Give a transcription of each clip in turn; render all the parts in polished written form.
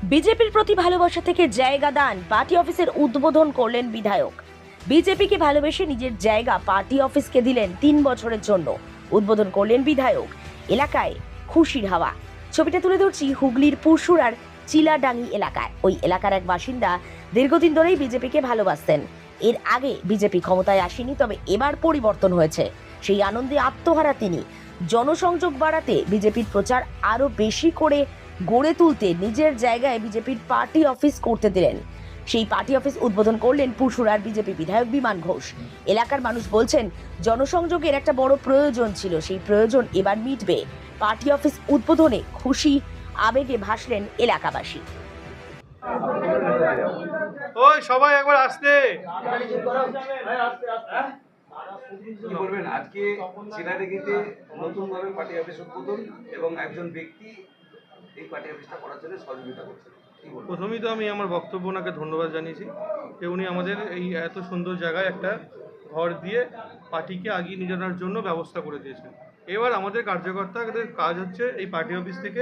বিজেপির প্রতি ভালোবাসা থেকে জায়গা দান পার্টি অফিসের উদ্বোধন করলেন বিধায়ক। বিজেপিকে ভালোবেসে নিজের জায়গা পার্টি অফিসকে দিলেন 3 বছরের জন্য। উদ্বোধন করলেন বিধায়ক। এলাকায় খুশির হাওয়া। ছবিটা তুলে ধরছি হুগলির পুরসুরার চিলাডাঙ্গি এলাকায়। ওই এলাকার এক বাসিন্দা দীর্ঘদিন ধরেই বিজেপিকে ভালোবাসতেন। এর আগে বিজেপি ক্ষমতায় আসেনি, তবে এবার পরিবর্তন হয়েছে। সেই আনন্দে আত্মহারা তিনি। জনসংযোগ বাড়াতে বিজেপির প্রচার আরো বেশি করে গড়ে তুলতে নিজের জায়গায় বিজেপির পার্টি অফিস করতে দিলেন। সেই পার্টি অফিস উদ্বোধন করলেন পুরসুরার বিজেপি বিধায়ক বিমান ঘোষ। এলাকার মানুষ বলছেন, জনসংযোগের একটা বড় প্রয়োজন ছিল, সেই প্রয়োজন এবার মিটবে। পার্টি অফিস উদ্বোধনে খুশি আবেগে ভাসলেন এলাকাবাসী। ওই সবাই একবার আসতে। কি করবেন আজকে চিলাডাঙ্গিতে নতুনভাবে পার্টি অফিস উদ্বোধন এবং একজন ব্যক্তি এই পার্টি অফিসটা করার জন্য সহযোগিতা করছেন। প্রথমেই তো আমি আমার বক্তব্য ওনাকে ধন্যবাদ জানিয়েছি যে উনি আমাদের এই এত সুন্দর জায়গায় একটা ঘর দিয়ে পার্টিকে আগিয়ে নিয়ে যাওয়ার জন্য ব্যবস্থা করে দিয়েছেন। এবার আমাদের কার্যকর্তাদের কাজ হচ্ছে এই পার্টি অফিস থেকে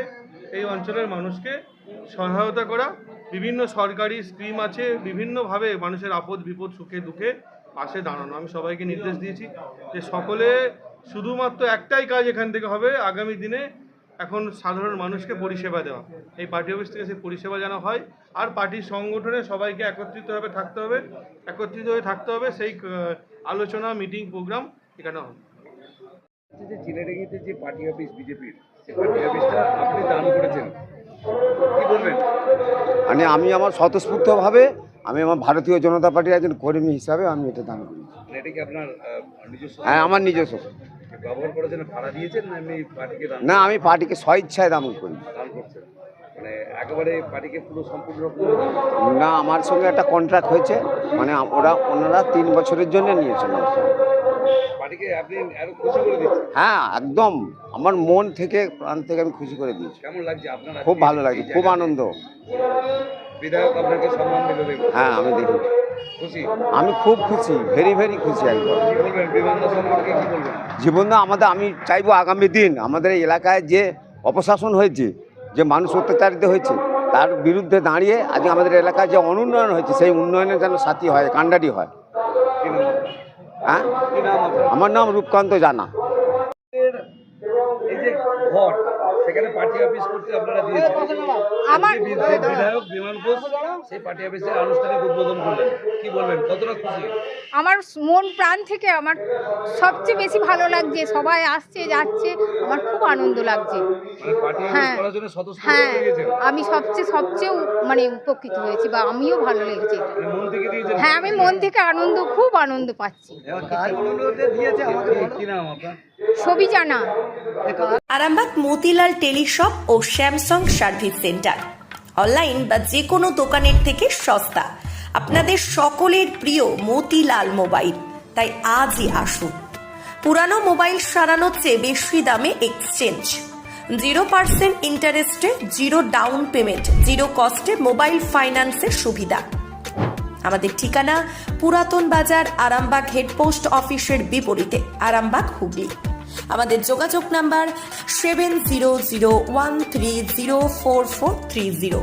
এই অঞ্চলের মানুষকে সহায়তা করা। বিভিন্ন সরকারি স্কিম আছে, বিভিন্নভাবে মানুষের আপদ বিপদ সুখে দুঃখে পাশে দাঁড়ানো। আমি সবাইকে নির্দেশ দিয়েছি যে সকলে শুধুমাত্র একটাই কাজ এখান থেকে হবে, আগামী দিনে এখন সাধারণ মানুষকে পরিষেবা দেওয়া। এই পার্টি অফিস থেকে সেই পরিষেবা যেন হয়। আর পার্টির সংগঠনে সবাইকে একত্রিত হয়ে থাকতে হবে। সেই আলোচনা মিটিং প্রোগ্রাম এখানে হবে। যে চিলাডাঙ্গিতে যে পার্টি অফিস বিজেপির, সেই পার্টি অফিসটা আপনি দান করেছেন, কি বলবেন? আমি আমার স্বতঃস্ফূর্তভাবে আমি আমার ভারতীয় জনতা পার্টির একজন কর্মী হিসাবে আমি এটা দান করি। এটা কি আপনার নিজস্ব? হ্যাঁ, আমার নিজস্ব। ব্যবহার করার ভাড়া দিয়েছেন না এমনি পার্টিকে দান? না, আমি পার্টিকে স্বইচ্ছায় দান করি। দান করছেন মানে একেবারে পার্টিকে পুরো সম্পূর্ণ? না, আমার সঙ্গে একটা কন্ট্রাক্ট হয়েছে, মানে ওনারা 3 বছরের জন্য নিয়েছেন আমার সঙ্গে। পার্টিকে আপনি আরো খুশি করে দিচ্ছেন? হ্যাঁ, একদম আমার মন থেকে প্রাণ থেকে আমি খুশি করে দিয়েছি। কেমন লাগছে আপনার? খুব ভালো লাগছে, খুব আনন্দ। বিধায়ক আপনাকে সম্মান দিল দেখুন। হ্যাঁ, আমি দেখি খুশি, আমি খুব খুশি, ভেরি ভেরি খুশি একদম। কি বলবেন বিমানদা সম্পর্কে, কি বলবেন? জীবনদা আমি চাইবো আগামী দিন আমাদের এই এলাকায় যে অপশাসন হয়েছে, যে মানুষ অত্যাচারিত হয়েছে, তার বিরুদ্ধে দাঁড়িয়ে আজকে আমাদের এলাকায় যে অনুন্নয়ন হয়েছে, সেই উন্নয়নের যেন সাথী হয়, কাণ্ডারি হয়। কি নাম? হ্যাঁ, কি নাম আপনার? আমার নাম রূপকান্ত জানা। এই যে ঘর, সেখানে পার্টি অফিস করতে আপনারা দিয়েছেন। আমার বিধায়ক বিমান ঘোষ সেই পার্টি অফিসের আনুষ্ঠানিক উদ্বোধন করলেন, কি বলবেন, কতটা খুশি? আমার মন প্রাণ থেকে আমার সবচেয়ে বেশি ভালো লাগছে। সবাই আসছে যাচ্ছে, আমার খুব আনন্দ লাগছে। মানে পার্টি অফিস হ্যাঁ, করার জন্য স্বতঃস্ফূর্ত হ্যাঁ, হয়ে গেছেন? আমি সবচেয়ে মানে উপকৃত হয়েছি, বা আমিও ভালো লেগেছে এটা। মানে মন থেকে দিয়েছেন? হ্যাঁ, আমি মন থেকে খুব আনন্দ পাচ্ছি। কি নাম আপনার? ছবি জানা। আরামবাগ মতিলাল টেলিশপ ও স্যামসাং সার্ভিস সেন্টার অনলাইন বা যে কোনো দোকানের থেকে সস্তা। আপনাদের সকলের প্রিয় মতিলাল মোবাইল, তাই আজই আসুন। পুরানো মোবাইল সারানোর চেয়ে বেশি দামে এক্সচেঞ্জ, 0% ইন্টারেস্টে, 0 ডাউন পেমেন্ট, 0 কস্টে মোবাইল ফাইন্যান্সের সুবিধা। আমাদের ঠিকানা পুরাতন বাজার, আরামবাগ হেডপোস্ট অফিসের বিপরীতে, আরামবাগ, হুগলি। আমাদের যোগাযোগ নাম্বার 7001304430।